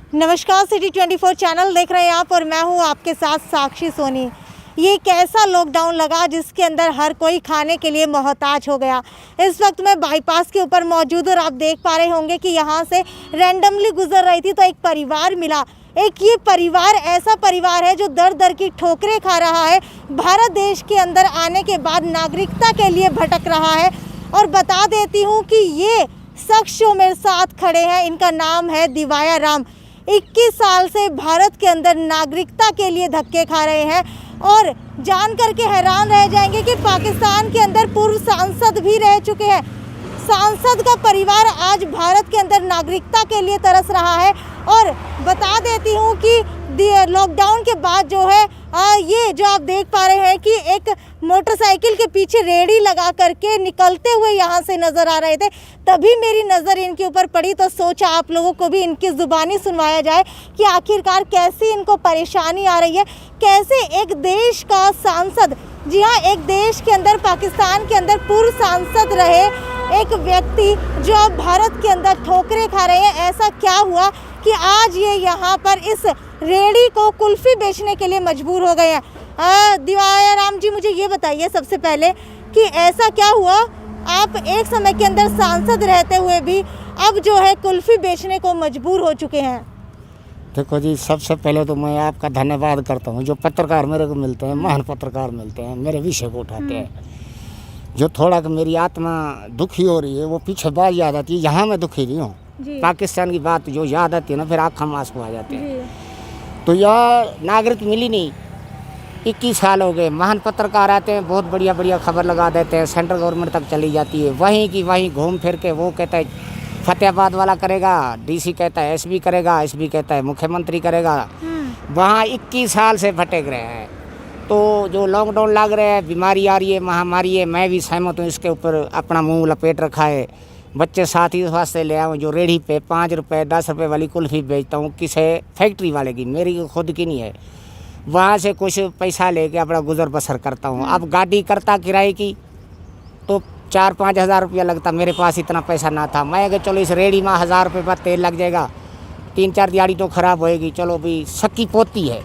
नमस्कार, city 24 channel देख रहे हैं आप और मैं हूं आपके साथ साक्षी सोनी। ये कैसा लॉकडाउन लगा जिसके अंदर हर कोई खाने के लिए मोहताज हो गया। इस वक्त मैं बाईपास के ऊपर मौजूद और आप देख पा रहे होंगे कि यहाँ से रैंडमली गुजर रही थी तो एक परिवार मिला। ये परिवार ऐसा परिवार है जो दर दर की ठोकरें खा रहा है, भारत देश के अंदर आने के बाद नागरिकता के लिए भटक रहा है। और बता देती हूँ कि ये शख्स जो मेरे साथ खड़े हैं, इनका नाम है दिवाया राम। 21 साल से भारत के अंदर नागरिकता के लिए धक्के खा रहे हैं और जान करके हैरान रह जाएंगे कि पाकिस्तान के अंदर पूर्व सांसद भी रह चुके हैं। सांसद का परिवार आज भारत के अंदर नागरिकता के लिए तरस रहा है। और बता देती हूँ कि लॉकडाउन के बाद जो है ये जो आप देख पा रहे हैं कि एक मोटरसाइकिल के पीछे रेडी लगा करके निकलते हुए यहाँ से नज़र आ रहे थे। तभी मेरी नज़र इनके ऊपर पड़ी तो सोचा आप लोगों को भी इनकी ज़ुबानी सुनवाया जाए कि आखिरकार कैसी इनको परेशानी आ रही है। कैसे एक देश का सांसद, जी हाँ, एक देश के अंदर, पाकिस्तान के अंदर पूर्व सांसद रहे एक व्यक्ति जो अब भारत के अंदर ठोकरें खा रहे हैं। ऐसा क्या हुआ कि आज ये यहाँ पर इस रेडी को कुल्फ़ी बेचने के लिए मजबूर हो गए हैं। दिवाया राम जी, मुझे ये बताइए सबसे पहले कि ऐसा क्या हुआ, आप एक समय के अंदर सांसद रहते हुए भी अब जो है कुल्फ़ी बेचने को मजबूर हो चुके हैं। देखो जी, सबसे पहले तो मैं आपका धन्यवाद करता हूँ जो पत्रकार मेरे को मिलते हैं, महान पत्रकार मिलते हैं, मेरे विषय को उठाते हैं। जो थोड़ा कि मेरी आत्मा दुखी हो रही है वो पीछे बात याद आती है। यहाँ मैं दुखी नहीं हूँ, पाकिस्तान की बात जो याद आती है ना, फिर आँख हम आंसू आ जाते हैं। तो यह नागरिक मिली नहीं, 21 साल हो गए। महान पत्रकार आते हैं, बहुत बढ़िया बढ़िया खबर लगा देते हैं, सेंट्रल गवर्नमेंट तक चली जाती है, वहीं की वहीं घूम फिर के वो कहता है फतेहाबाद वाला करेगा, डीसी कहता है एसपी करेगा, एसपी कहता है मुख्यमंत्री करेगा। वहाँ 21 साल से भटक रहे हैं। तो जो लॉकडाउन लग रहा है, बीमारी आ रही है, महामारी है, मैं भी सहमत हूँ, इसके ऊपर अपना मुंह लपेट रखा है। बच्चे साथ ही वास्ते ले आऊँ जो रेडी पे 5 रुपये 10 रुपये वाली कुल्फ़ी बेचता हूँ, किसी फैक्ट्री वाले की, मेरी खुद की नहीं है। वहाँ से कुछ पैसा लेके अपना गुजर बसर करता हूँ। अब गाड़ी करता किराए की तो 4-5 हज़ार रुपया लगता, मेरे पास इतना पैसा ना था। मैं अगर चलो इस रेडी में 1000 रुपये पर तेल लग जाएगा, 3-4 दिहाड़ी तो ख़राब होएगी। चलो भाई, सकी पोती है,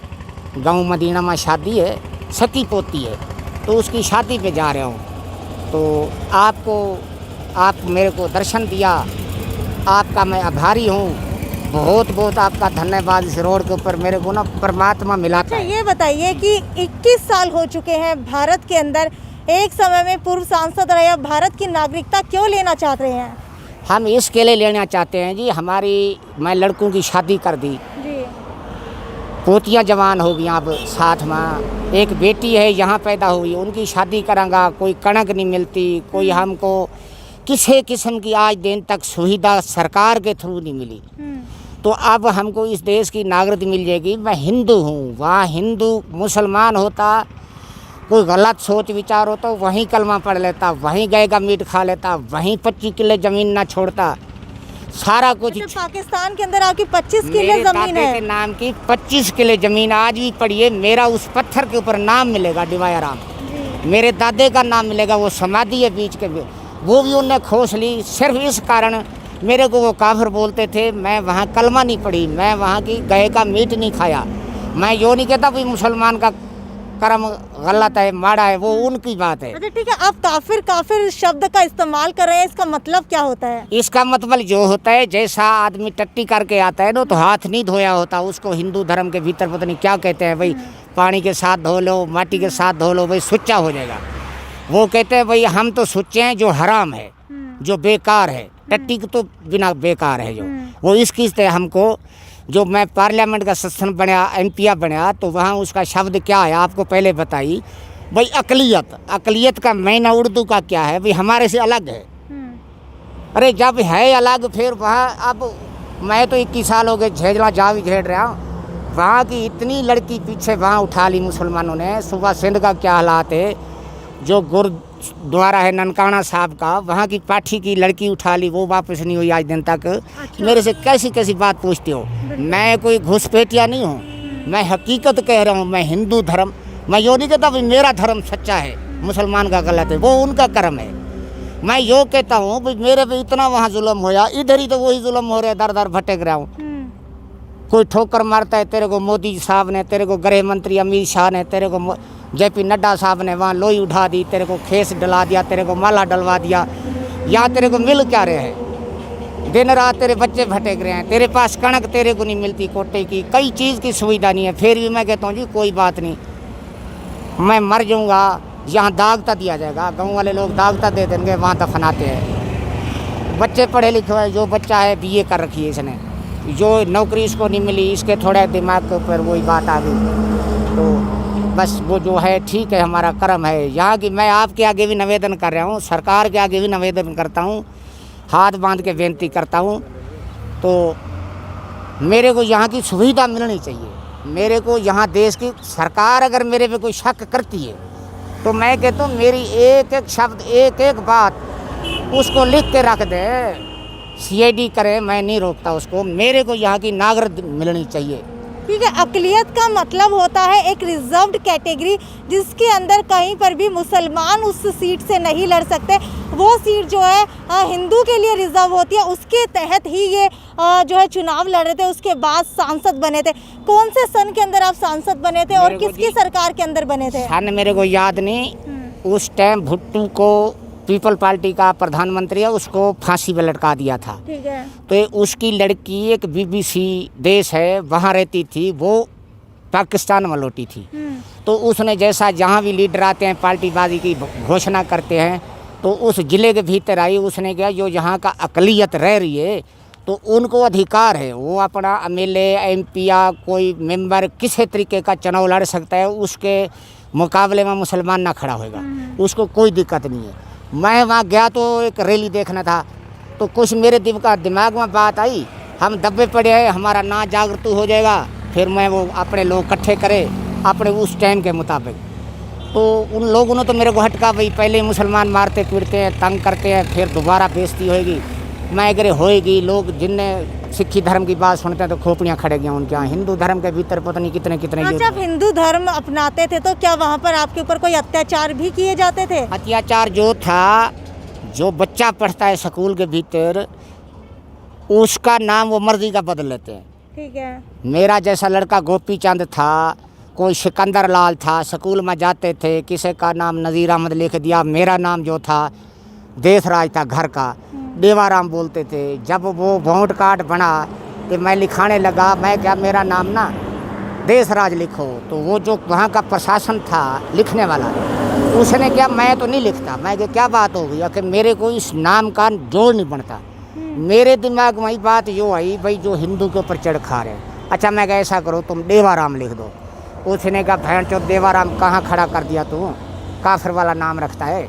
गाँव मदीना में शादी है, सकी पोती है, तो उसकी शादी पे जा रहा हूँ। तो आप मेरे को दर्शन दिया, आपका मैं आभारी हूँ। बहुत बहुत आपका धन्यवाद। इस रोड के ऊपर मेरे को ना परमात्मा मिला था। ये बताइए कि 21 साल हो चुके हैं भारत के अंदर, एक समय में पूर्व सांसद रहे, अब भारत की नागरिकता क्यों लेना चाह रहे हैं? हम इसके लिए लेना चाहते हैं जी, मैं लड़कों की शादी कर दी, पोतियाँ जवान हो गई, अब साथ में एक बेटी है यहाँ पैदा हुई, उनकी शादी करांगा। कोई कणक नहीं मिलती, कोई हमको किसी किस्म की आज दिन तक सुविधा सरकार के थ्रू नहीं मिली। तो अब हमको इस देश की नागरिकता मिल जाएगी। मैं हिंदू हूँ, वहाँ हिंदू मुसलमान होता, कोई गलत सोच विचार होता, वहीं कलमा पढ़ लेता, वहीं गाय का मीट खा लेता, वहीं 25 किले ज़मीन ना छोड़ता, सारा कुछ। पाकिस्तान के अंदर आपकी 25 किले ज़मीन है, के नाम की 25 किले ज़मीन आज भी पड़ी है। मेरा उस पत्थर के ऊपर नाम मिलेगा दिवाया राम, मेरे दादे का नाम मिलेगा। वो समाधि है बीच के, वो भी उनने खोस ली। सिर्फ इस कारण मेरे को वो काफिर बोलते थे। मैं वहाँ कलमा नहीं पढ़ी, मैं वहाँ की गाय का मीट नहीं खाया। मैं यो नहीं कहता भाई मुसलमान का कर्म गलत है, माड़ा है, वो उनकी बात है। अच्छा ठीक है, आप काफिर शब्द का इस्तेमाल कर रहे हैं, इसका मतलब क्या होता है? इसका मतलब जो होता है, जैसा आदमी टट्टी करके आता है ना तो हाथ नहीं धोया होता, उसको हिंदू धर्म के भीतर पता नहीं क्या कहते हैं भाई, पानी के साथ धो लो, माटी के साथ धो लो, भाई सुच्चा हो जाएगा। वो कहते हैं भाई हम तो सुच्चे हैं, जो हराम है, जो बेकार है, टट्टी तो बिना बेकार है जो। वो इसकी हमको, जो मैं पार्लियामेंट का सदस्य बना, एमपी बना, तो वहाँ उसका शब्द क्या है आपको पहले बताई भाई, अकलियत का मायना उर्दू का क्या है भाई, हमारे से अलग है। अरे जब है अलग, फिर वहाँ अब मैं तो 21 साल हो गए झेड़ला जा भी झेड़ रहा हूँ। वहाँ की इतनी लड़की पीछे वहाँ उठा ली मुसलमानों ने। सुबह सिंध का क्या हालात है, जो गुरुद्वारा है ननकाना साहब का, वहाँ की पाठी की लड़की उठा ली, वो वापस नहीं हुई आज दिन तक। अच्छा। मेरे से कैसी कैसी बात पूछते हो? मैं कोई घुसपैठिया नहीं हूँ, मैं हकीकत कह रहा हूँ। मैं हिंदू धर्म, मैं यो नहीं कहता भाई मेरा धर्म सच्चा है, मुसलमान का गलत है, वो उनका कर्म है। मैं यो कहता हूँ भाई मेरे पे इतना वहाँ जुल्म होया, इधर ही तो वही जुल्म हो रहा है, दर दर भटक रहा हूँ। कोई ठोकर मारता है तेरे को मोदी साहब ने, तेरे को गृह मंत्री अमित शाह ने, तेरे को JP नड्डा साहब ने वहाँ लोई उठा दी, तेरे को खेस डला दिया, तेरे को माला डलवा दिया। यहाँ तेरे को मिल क्या रहे हैं? दिन रात तेरे बच्चे भटक रहे हैं, तेरे पास कणक तेरे को नहीं मिलती कोटे की, कई चीज़ की सुविधा नहीं है। फिर भी मैं कहता हूँ जी कोई बात नहीं, मैं मर जाऊँगा, यहाँ दागता दिया जाएगा, गाँव वाले लोग दागता दे देंगे, वहाँ दफनाते हैं। बच्चे पढ़े लिखे हुए, जो बच्चा है BA कर रखी है इसने, जो नौकरी इसको नहीं मिली, इसके थोड़े दिमाग के ऊपर वही बात आ गई। तो बस वो जो है ठीक है, हमारा कर्म है। यहाँ की मैं आपके आगे भी निवेदन कर रहा हूँ, सरकार के आगे भी निवेदन करता हूँ, हाथ बांध के बेनती करता हूँ। तो मेरे को यहाँ की सुविधा मिलनी चाहिए। मेरे को यहाँ देश की सरकार अगर मेरे पे कोई शक करती है तो मैं कहता हूँ मेरी एक एक शब्द, एक एक बात उसको लिख के रख दे, CID करे, मैं नहीं रोकता उसको। मेरे को यहाँ की नागरिक मिलनी चाहिए। ठीक है, अक़लियत का मतलब होता है एक रिजर्व्ड कैटेगरी, जिसके अंदर कहीं पर भी मुसलमान उस सीट से नहीं लड़ सकते। वो सीट जो है हिंदू के लिए रिजर्व होती है, उसके तहत ही ये जो है चुनाव लड़ रहे थे, उसके बाद सांसद बने थे। कौन से सन के अंदर आप सांसद बने थे और किसकी सरकार के अंदर बने थे? सन मेरे को याद नहीं। उस टाइम भुट्टो को पीपल पार्टी का प्रधानमंत्री है, उसको फांसी पे लटका दिया था। ठीक है। तो उसकी लड़की एक BBC देश है वहाँ रहती थी, वो पाकिस्तान में लौटी थी। तो उसने जैसा जहाँ भी लीडर आते हैं पार्टीबाजी की घोषणा करते हैं, तो उस ज़िले के भीतर आई, उसने कहा जो यहाँ का अक़लियत रह रही है तो उनको अधिकार है, वो अपना MLA MP या कोई मेंबर किसी तरीके का चुनाव लड़ सकता है, उसके मुकाबले में मुसलमान ना खड़ा होगा, उसको कोई दिक्कत नहीं है। मैं वहाँ गया तो एक रैली देखना था, तो कुछ मेरे दिमाग में बात आई, हम दबे पड़े हैं, हमारा ना जागृत हो जाएगा, फिर मैं वो अपने लोग इकट्ठे करे अपने उस टाइम के मुताबिक। तो उन लोगों ने तो मेरे को हटका, भाई पहले मुसलमान मारते पीटते हैं, तंग करते हैं, फिर दोबारा बेइज्जती होएगी। मैं अगर होएगी, लोग जिनने सिखी धर्म की बात सुनते हैं तो खोपड़ियाँ खड़े गए उनके यहाँ। हिंदू धर्म के भीतर पता नहीं कितने कितने। जब हिंदू धर्म अपनाते थे तो क्या वहाँ पर आपके ऊपर कोई अत्याचार भी किए जाते थे? अत्याचार जो था, जो बच्चा पढ़ता है स्कूल के भीतर, उसका नाम वो मर्जी का बदल लेते हैं। ठीक है। मेरा जैसा लड़का गोपी चंद था, कोई सिकंदर लाल था, स्कूल में जाते थे, किसी का नाम नज़ीर अहमद लिख दिया, मेरा नाम जो था देशराज था घर का, देवाराम बोलते थे। जब वो वोट कार्ड बना तो मैं लिखाने लगा, मैं क्या मेरा नाम ना देशराज लिखो, तो वो जो वहाँ का प्रशासन था लिखने वाला, उसने क्या, मैं तो नहीं लिखता। मैं क्या बात हो गई कि मेरे को इस नाम का जोड़ नहीं बनता। मेरे दिमाग में बात यो आई, भाई जो हिंदू के ऊपर चढ़ खा रहे, अच्छा मैं क्या ऐसा करो तुम देवाराम लिख दो। उसने कहा भैन चो देवाराम कहाँ खड़ा कर दिया तू, काफिर वाला नाम रखता है,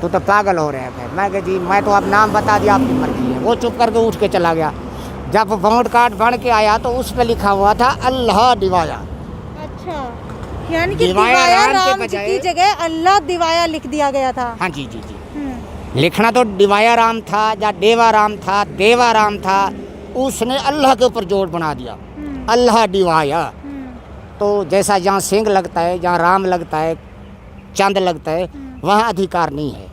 तू तो पागल हो रहे हैं। मैं कहा जी मैं तो अब नाम बता दिया, आपकी मर्जी है। वो चुप करके उठ के चला गया। जब वोट कार्ड बन के आया तो उस पर लिखा हुआ था अल्लाह दिवाया। अच्छा, यानी कि दिवाया राम की जगह अल्लाह दिवाया लिख दिया गया था। हाँ जी जी जी, लिखना तो दिवाया राम था या देवा राम था, देवा राम था, उसने अल्लाह के ऊपर जोड़ बना दिया, अल्लाह दिवाया। तो जैसा जहाँ सिंह लगता है, जहाँ राम लगता है, चंद लगता है, वहाँ अधिकार नहीं है।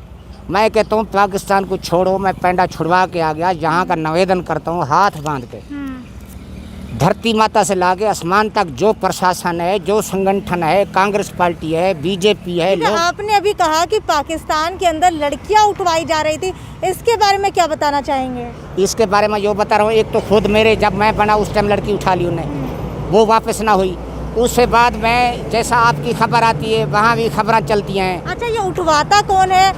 मैं कहता हूँ पाकिस्तान को छोड़ो, मैं पैंडा छुड़वा के आ गया। यहाँ का निवेदन करता हूँ हाथ बांध के, धरती माता से लाके आसमान तक जो प्रशासन है, जो संगठन है, कांग्रेस पार्टी है, BJP है। लोग आपने अभी कहा कि पाकिस्तान के अंदर लड़कियां उठवाई जा रही थी, इसके बारे में क्या बताना चाहेंगे? इसके बारे में जो बता रहा हूँ, एक तो खुद मेरे जब मैं बना उस टाइम लड़की उठा ली उन्हें, वो वापस ना हुई। उससे बाद में जैसा आपकी खबर आती है वहाँ भी खबरें चलती हैं। अच्छा, ये उठवाता कौन है,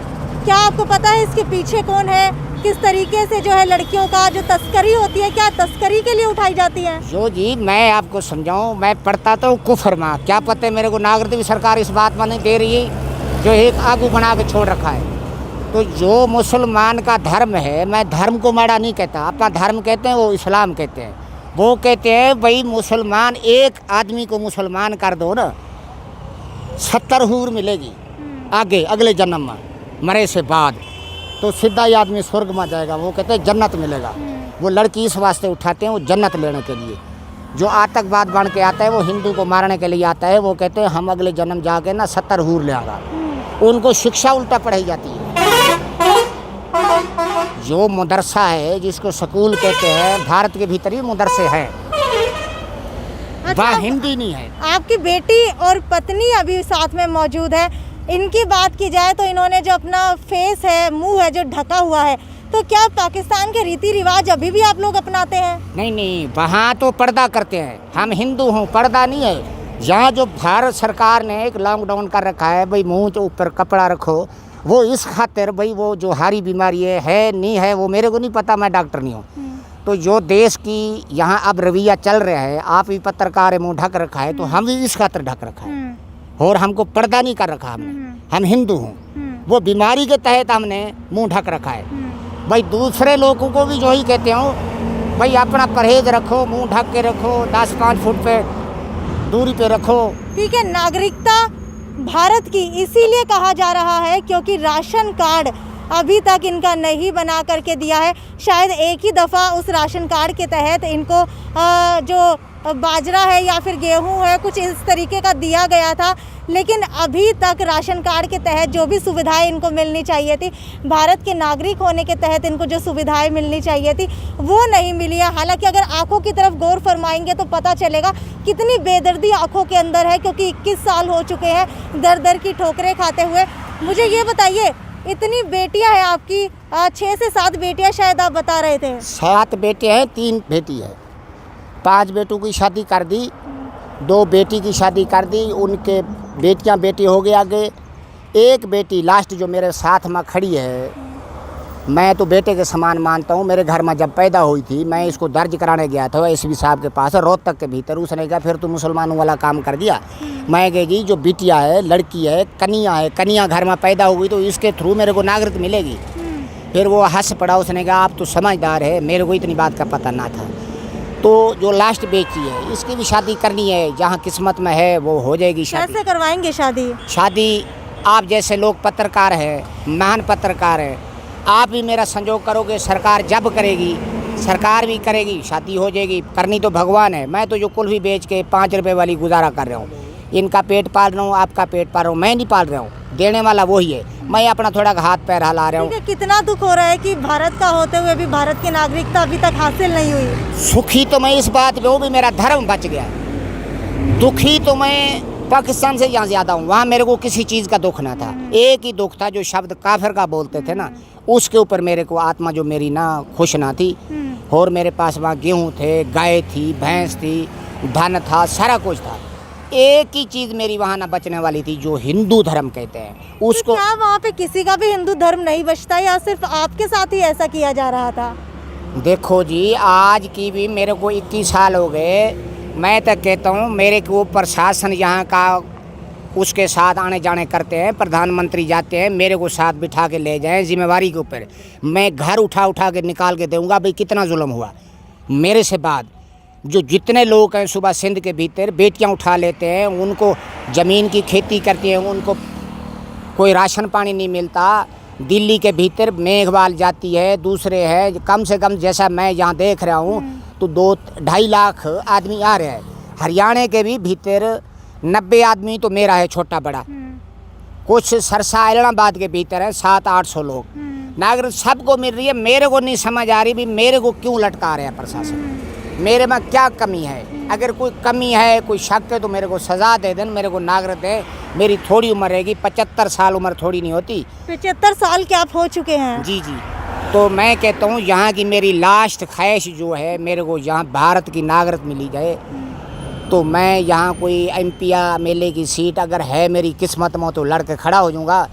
क्या आपको पता है इसके पीछे कौन है? किस तरीके से जो है लड़कियों का जो तस्करी होती है, क्या तस्करी के लिए उठाई जाती है? जो जी मैं आपको समझाऊं, मैं पढ़ता तो कुफर में, क्या पता है मेरे को नागरिक भी सरकार इस बात में नहीं दे रही है, जो एक आगू बना के छोड़ रखा है। तो जो मुसलमान का धर्म है, मैं धर्म को माड़ा नहीं कहता, अपना धर्म कहते हैं, वो इस्लाम कहते हैं। वो कहते हैं भाई मुसलमान, एक आदमी को मुसलमान कर दो ना, 70 हूर मिलेगी आगे अगले जन्म में, मरे से बाद, तो सीधा ही आदमी स्वर्ग में जाएगा। वो कहते हैं जन्नत मिलेगा। वो लड़की इस वास्ते उठाते हैं, वो जन्नत लेने के लिए। जो आतंकवाद बन के आता है वो हिंदू को मारने के लिए आता है। वो कहते हैं हम अगले जन्म जाके ना 70 हूर ले आगा। उनको शिक्षा उल्टा पढ़ाई जाती है। जो मदरसा है, जिसको स्कूल कहते हैं, भारत के भीतर ही मदरसे हैं, वह हिंदी नहीं है। आपकी बेटी और पत्नी अभी साथ में मौजूद है, इनकी बात की जाए तो इन्होंने जो अपना फेस है, मुंह है जो ढका हुआ है, तो क्या पाकिस्तान के रीति रिवाज अभी भी आप लोग अपनाते हैं? नहीं, वहाँ तो पर्दा करते हैं, हम हिंदू हूँ, पर्दा नहीं है। यहाँ जो भारत सरकार ने एक लॉकडाउन कर रखा है भाई, मुंह के ऊपर कपड़ा रखो, वो इस खातिर भाई वो जो हारी बीमारी है नहीं है वो मेरे को नहीं पता, मैं डॉक्टर नहीं हूँ। तो जो देश की यहाँ अब रवैया चल रहा है, आप भी पत्रकार है, मुँह ढक रखा है, तो हम भी इस खातिर ढक रखा है और हमको पर्दा नहीं कर रखा हमने, हम हिंदू हूँ। वो बीमारी के तहत हमने मुँह ढक रखा है। भाई दूसरे लोगों को भी जो ही कहते हो भाई अपना परहेज रखो, मुंह ढक के रखो, 10-5 फुट पे दूरी पे रखो। ठीक है, नागरिकता भारत की इसीलिए कहा जा रहा है क्योंकि राशन कार्ड अभी तक इनका नहीं बना करके दिया है। शायद एक ही दफ़ा उस राशन कार्ड के तहत इनको जो बाजरा है या फिर गेहूं है कुछ इस तरीके का दिया गया था, लेकिन अभी तक राशन कार्ड के तहत जो भी सुविधाएं इनको मिलनी चाहिए थी, भारत के नागरिक होने के तहत इनको जो सुविधाएं मिलनी चाहिए थी वो नहीं मिली है। हालांकि अगर आंखों की तरफ गौर फरमाएंगे तो पता चलेगा कितनी बेदर्दी आंखों के अंदर है, क्योंकि 21 साल हो चुके हैं दर दर की ठोकरें खाते हुए। मुझे ये बताइए, इतनी बेटियां हैं आपकी, 6 से 7 बेटियां शायद आप बता रहे थे। 7 बेटे हैं, 3 बेटी है। 5 बेटों की शादी कर दी, 2 बेटी की शादी कर दी, उनके बेटियां बेटी हो गए आगे। एक बेटी लास्ट जो मेरे साथ में खड़ी है, मैं तो बेटे के समान मानता हूँ। मेरे घर में जब पैदा हुई थी, मैं इसको दर्ज कराने गया था एसपी साहब के पास, रोहतक के भीतर। उसने कहा फिर तो मुसलमानों वाला काम कर दिया। मैं कह जी जो बिटिया है, लड़की है, कन्या है, कन्या घर में पैदा हुई तो इसके थ्रू मेरे को नागरिक मिलेगी। फिर वो हंस पड़ा, उसने कहा आप तो समझदार है, मेरे को इतनी बात का पता ना था। तो जो लास्ट बेटी है इसकी भी शादी करनी है, जहाँ किस्मत में है वो हो जाएगी शादी। कैसे करवाएंगे शादी? शादी आप जैसे लोग पत्रकार है, महान पत्रकार है, आप भी मेरा संजोग करोगे, सरकार जब करेगी, सरकार भी करेगी, शादी हो जाएगी। करनी तो भगवान है। मैं तो जो कुल्फी बेच के 5 रुपए वाली गुजारा कर रहा हूँ, इनका पेट पाल रहा हूँ, आपका पेट पाल रहा हूँ, मैं नहीं पाल रहा हूँ, देने वाला वही है। मैं अपना थोड़ा हाथ पैर हिला रहा हूँ। कितना दुख हो रहा है कि भारत का होते हुए भी भारत की नागरिकता अभी तक हासिल नहीं हुई। सुखी तो मैं इस बात पे हूँ भी मेरा धर्म बच गया, दुखी तो मैं पाकिस्तान से यहाँ ज़्यादा हूँ। वहाँ मेरे को किसी चीज़ का दुख ना था, एक ही दुख था जो शब्द काफिर का बोलते थे ना, उसके ऊपर मेरे को आत्मा जो मेरी ना खुश ना थी। और मेरे पास वहाँ गेहूँ थे, गाय थी, भैंस थी, धन था, सारा कुछ था। एक ही चीज़ मेरी वहाँ ना बचने वाली थी जो हिंदू धर्म कहते हैं उसको। क्या वहाँ पे किसी का भी हिंदू धर्म नहीं बचता या सिर्फ आपके साथ ही ऐसा किया जा रहा था? देखो जी, आज की भी मेरे को 21 साल हो गए। मैं तो कहता हूँ मेरे को प्रशासन यहाँ का उसके साथ आने जाने करते हैं, प्रधानमंत्री जाते हैं, मेरे को साथ बिठा के ले जाएं जिम्मेवारी के ऊपर। मैं घर उठा के निकाल के दूँगा भाई कितना जुल्म हुआ मेरे से बाद। जो जितने लोग हैं सुबह सिंध के भीतर बेटियां उठा लेते हैं, उनको ज़मीन की खेती करती हैं, उनको कोई राशन पानी नहीं मिलता। दिल्ली के भीतर मेघवाल जाती है, दूसरे है, कम से कम जैसा मैं यहाँ देख रहा हूँ तो 2-2.5 लाख आदमी आ रहे हैं। हरियाणा के भी भीतर 90 आदमी तो मेरा है, छोटा बड़ा। कुछ सरसा इलाहाबाद के भीतर है 700-800 लोग। नागरिक सबको मिल रही है, मेरे को नहीं समझ आ रही भी मेरे को क्यों लटका रहे हैं प्रशासन, मेरे में क्या कमी है। अगर कोई कमी है, कोई शक है तो मेरे को सज़ा दे दें, मेरे को नागरिक है। मेरी थोड़ी उम्र रहेगी, 75 साल उम्र थोड़ी नहीं होती। 75 साल के आप हो चुके हैं? जी। तो मैं कहता हूँ यहाँ की मेरी लास्ट ख्वाहिश जो है, मेरे को यहाँ भारत की नागरिक मिली जाए तो मैं यहाँ कोई MP या MLA की सीट अगर है मेरी किस्मत में तो लड़ के खड़ा हो जाऊँगा।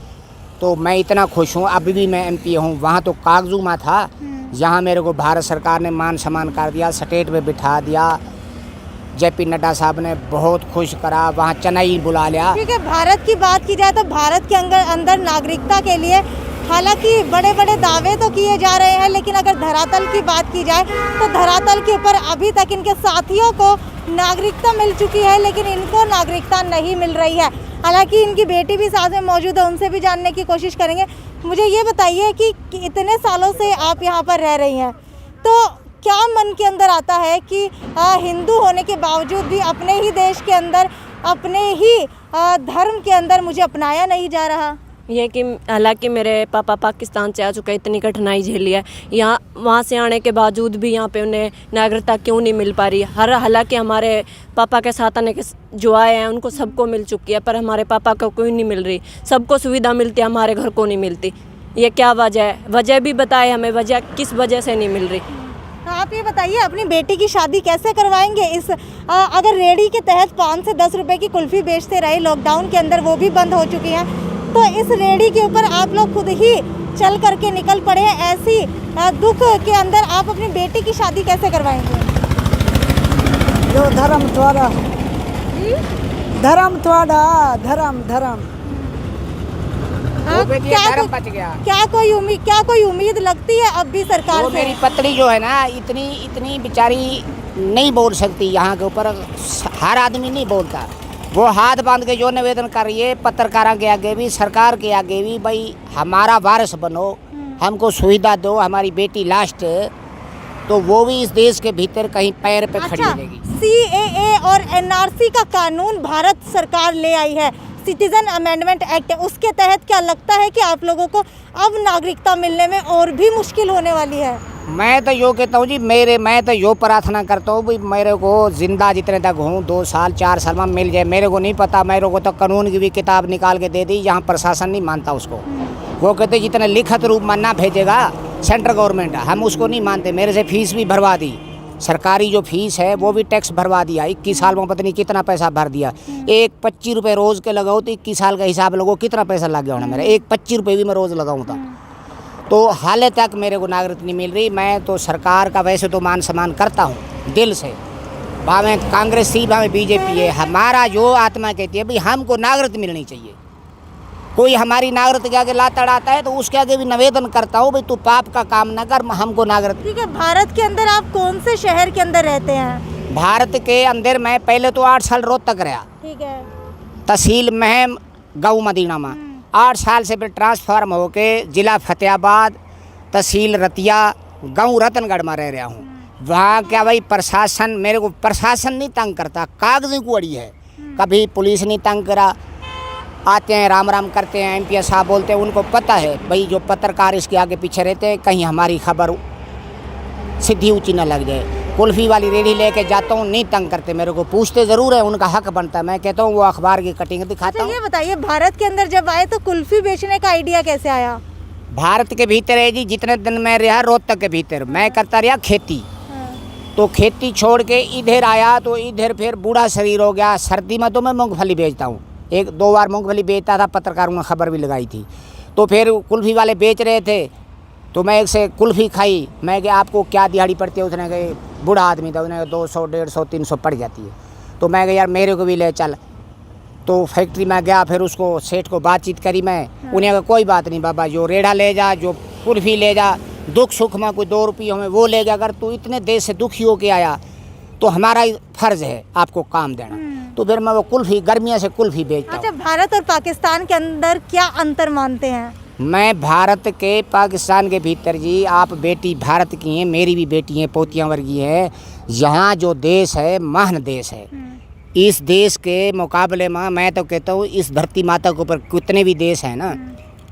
तो मैं इतना खुश हूँ। अभी भी मैं MP हूँ, वहाँ तो कागजू में था, यहाँ मेरे को भारत सरकार ने मान सम्मान कर दिया, स्टेट में बिठा दिया। JP नड्डा साहब ने बहुत खुश करा, वहाँ चेन्नई बुला लिया। ठीक है, भारत की बात की जाए तो भारत के अंदर नागरिकता के लिए हालांकि बड़े बड़े दावे तो किए जा रहे हैं, लेकिन अगर धरातल की बात की जाए तो धरातल के ऊपर अभी तक इनके साथियों को नागरिकता मिल चुकी है, लेकिन इनको नागरिकता नहीं मिल रही है। हालांकि इनकी बेटी भी साथ में मौजूद है, उनसे भी जानने की कोशिश करेंगे। मुझे ये बताइए कि इतने सालों से आप यहाँ पर रह रही हैं, तो क्या मन के अंदर आता है कि हिंदू होने के बावजूद भी अपने ही देश के अंदर, अपने ही धर्म के अंदर मुझे अपनाया नहीं जा रहा? ये कि हालांकि मेरे पापा पाकिस्तान से आ चुके हैं, इतनी कठिनाई झेली है, यहाँ वहाँ से आने के बावजूद भी यहाँ पे उन्हें नागरिकता क्यों नहीं मिल पा रही। हालांकि हमारे पापा के साथ आने के जो आए हैं उनको सबको मिल चुकी है, पर हमारे पापा को कोई नहीं मिल रही। सबको सुविधा मिलती है, हमारे घर को नहीं मिलती। ये क्या वजह है? वजह भी बताए हमें, वजह किस वजह से नहीं मिल रही। आप ये बताइए, अपनी बेटी की शादी कैसे करवाएंगे? अगर रेडी के तहत 5 से 10 रुपए की कुल्फ़ी बेचते रहे लॉकडाउन के अंदर, वो भी बंद हो चुकी हैं, तो इस रेडी के ऊपर आप लोग खुद ही चल करके निकल पड़े हैं। ऐसी दुख के अंदर आप अपनी बेटी की शादी कैसे करवाएंगे? जो धर्म थोड़ा धर्म थोड़ा धर्म हाँ, धर्म बच गया। क्या कोई उम्मीद लगती है अब भी सरकार वो से? मेरी पत्नी जो है ना, इतनी बेचारी नहीं बोल सकती। यहाँ के ऊपर हर आदमी नहीं बोलता। वो हाथ बांध के जो निवेदन कर रही है पत्रकारों के आगे भी, सरकार के आगे भी, भाई हमारा वारिस बनो, हमको सुविधा दो, हमारी बेटी लास्ट है, तो वो भी इस देश के भीतर कहीं पैर पे खड़ी रहेगी। CAA और NRC का कानून भारत सरकार ले आई है, सिटीजन अमेंडमेंट एक्ट, उसके तहत क्या लगता है कि आप लोगों को अब नागरिकता मिलने में और भी मुश्किल होने वाली है? मैं तो यो कहता हूँ जी, मैं तो यो प्रार्थना करता हूँ भाई मेरे को जिंदा जितने तक हूँ 2 साल 4 साल में मिल जाए। मेरे को नहीं पता, मेरे को तो कानून की भी किताब निकाल के दे दी, यहाँ प्रशासन नहीं मानता उसको। वो कहते जितने लिखित रूप में ना भेजेगा सेंट्रल गवर्नमेंट, हम उसको नहीं मानते। मेरे से फीस भी भरवा दी, सरकारी जो फीस है वो भी टैक्स भरवा दिया। 21 साल में पता नहीं कितना पैसा भर दिया। एक 25 रुपये रोज़ के लगाओ तो 21 साल का हिसाब लगाओ कितना पैसा लग गया होना मेरा। एक 25 रुपये भी मैं रोज़ लगाऊँ तो हाल तक मेरे को नागरिकता नहीं मिल रही। मैं तो सरकार का वैसे तो मान सम्मान करता हूँ दिल से, भावें कांग्रेस थी भावें बीजेपी है। हमारा जो आत्मा कहती है भाई हमको नागरिकता मिलनी चाहिए। कोई हमारी नागरिकता के आगे लात अड़ाता है तो उसके आगे भी निवेदन करता हूँ भाई तू पाप का काम न कर, हमको नागरिकता। ठीक है, भारत के अंदर आप कौन से शहर के अंदर रहते हैं? भारत के अंदर मैं पहले तो 8 साल रोहतक रहा, ठीक है, तहसील महम गाँव मदीना में। 8 साल से फिर ट्रांसफार्म होके ज़िला फतेहाबाद, तहसील रतिया, गांव रतनगढ़ में रह रहा हूँ। वहाँ क्या भाई प्रशासन, मेरे को प्रशासन नहीं तंग करता, कागज़ी कुड़ी है। कभी पुलिस नहीं तंग करा, आते हैं राम राम करते हैं, MP साहब बोलते हैं, उनको पता है भाई जो पत्रकार इसके आगे पीछे रहते हैं कहीं हमारी खबर सीधी ऊँची न लग जाए। कुल्फ़ी वाली रेडी लेके जाता हूँ, नहीं तंग करते, मेरे को पूछते ज़रूर है, उनका हक बनता है। मैं कहता हूँ वो अखबार की कटिंग दिखाता हूँ। ये बताइए, भारत के अंदर जब आए तो कुल्फ़ी बेचने का आइडिया कैसे आया? भारत के भीतर है जी, जितने दिन मैं रहा रोहतक के भीतर मैं करता रहा खेती। तो खेती छोड़ के इधर आया तो इधर फिर बूढ़ा शरीर हो गया। सर्दी में तो मैं मूंगफली बेचता हूँ, 1-2 बार मूंगफली बेचता था, पत्रकारों ने खबर भी लगाई थी। तो फिर कुल्फ़ी वाले बेच रहे थे तो मैं एक से कुल्फ़ी खाई। मैं कि आपको क्या दिहाड़ी पड़ती है? उसने कहा बूढ़ा आदमी था, उसने 200 150 300 पड़ जाती है। तो मैं कहा यार मेरे को भी ले चल। तो फैक्ट्री में गया, फिर उसको सेठ को बातचीत करी मैं। उन्हें कहा कोई बात नहीं बाबा, जो रेढ़ा ले जा, जो कुल्फ़ी ले जा, दुख सुख में कोई 2 रुपये हमें वो ले जा। अगर तू इतने देश से दुखी होके आया तो हमारा फ़र्ज़ है आपको काम देना। तो फिर मैं वो कुल्फ़ी गर्मियों से कुल्फ़ी बेचता हूँ। अच्छा, भारत और पाकिस्तान के अंदर क्या अंतर मानते हैं? मैं भारत के पाकिस्तान के भीतर जी, आप बेटी भारत की हैं, मेरी भी बेटी हैं, पोतियाँ वर्गी हैं। यहाँ जो देश है महान देश है। इस देश के मुकाबले में मैं तो कहता हूँ इस धरती माता के ऊपर कितने भी देश हैं ना,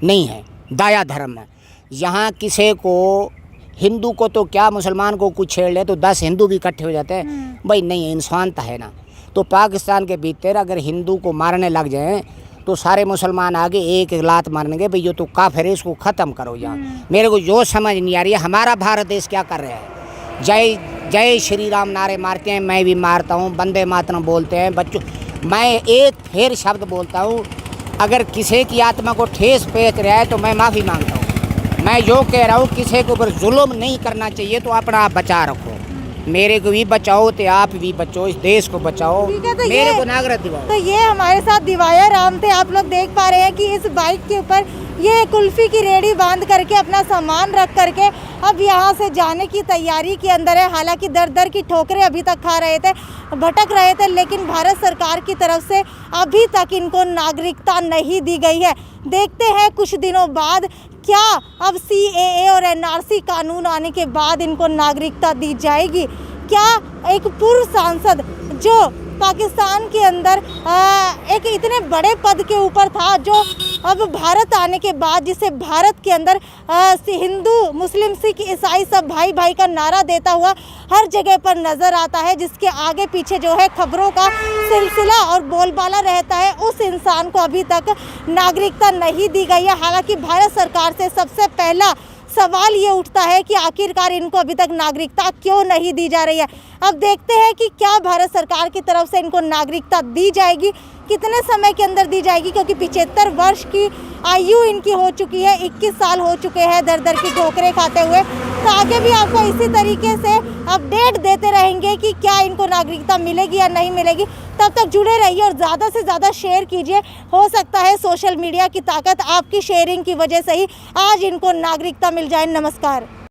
नहीं है दाया धर्म है। यहाँ किसी को, हिंदू को तो क्या, मुसलमान को कुछ छेड़ ले तो 10 हिंदू भी इकट्ठे हो जाते हैं। भाई नहीं, इंसानता है ना। तो पाकिस्तान के भीतर अगर हिंदू को मारने लग जाएं तो सारे मुसलमान आगे एक लात मारनेंगे, भाई जो तो काफिर है इसको ख़त्म करो यहाँ। मेरे को जो समझ नहीं आ रही है हमारा भारत देश क्या कर रहा है। जय जय श्री राम नारे मारते हैं, मैं भी मारता हूँ, वंदे मातरम बोलते हैं बच्चों। मैं एक फिर शब्द बोलता हूँ, अगर किसी की आत्मा को ठेस पहुंच रहा है तो मैं माफ़ी मांगता हूँ। मैं जो कह रहा हूँ किसी के ऊपर जुल्म नहीं करना चाहिए, तो अपना आप बचा रखो। मेरे को भी बचाओ तो आप भी बचाओ, इस देश को बचाओ, तो मेरे को नागरिकता दिलाओ। तो ये हमारे साथ दिवाया राम थे। आप लोग देख पा रहे हैं कि इस बाइक के ऊपर ये कुल्फ़ी की रेडी बांध करके अपना सामान रख करके अब यहाँ से जाने की तैयारी के अंदर है। हालांकि दर दर की ठोकरें अभी तक खा रहे थे, भटक रहे थे, लेकिन भारत सरकार की तरफ से अभी तक इनको नागरिकता नहीं दी गई है। देखते हैं कुछ दिनों बाद क्या अब CAA और NRC कानून आने के बाद इनको नागरिकता दी जाएगी। क्या एक पूर्व सांसद जो पाकिस्तान के अंदर एक इतने बड़े पद के ऊपर था, जो अब भारत आने के बाद जिसे भारत के अंदर हिंदू मुस्लिम सिख ईसाई सब भाई भाई का नारा देता हुआ हर जगह पर नज़र आता है, जिसके आगे पीछे जो है खबरों का सिलसिला और बोलबाला रहता है, उस इंसान को अभी तक नागरिकता नहीं दी गई है। हालांकि भारत सरकार से सबसे पहला सवाल ये उठता है कि आखिरकार इनको अभी तक नागरिकता क्यों नहीं दी जा रही है। अब देखते हैं कि क्या भारत सरकार की तरफ से इनको नागरिकता दी जाएगी, कितने समय के अंदर दी जाएगी, क्योंकि 75 वर्ष की आयु इनकी हो चुकी है, 21 साल हो चुके हैं दर दर की ठोकरें खाते हुए। तो आगे भी आपको इसी तरीके से अपडेट देते रहेंगे कि क्या इनको नागरिकता मिलेगी या नहीं मिलेगी। तब तक जुड़े रहिए और ज़्यादा से ज़्यादा शेयर कीजिए। हो सकता है सोशल मीडिया की ताकत आपकी शेयरिंग की वजह से ही आज इनको नागरिकता मिल जाए। नमस्कार।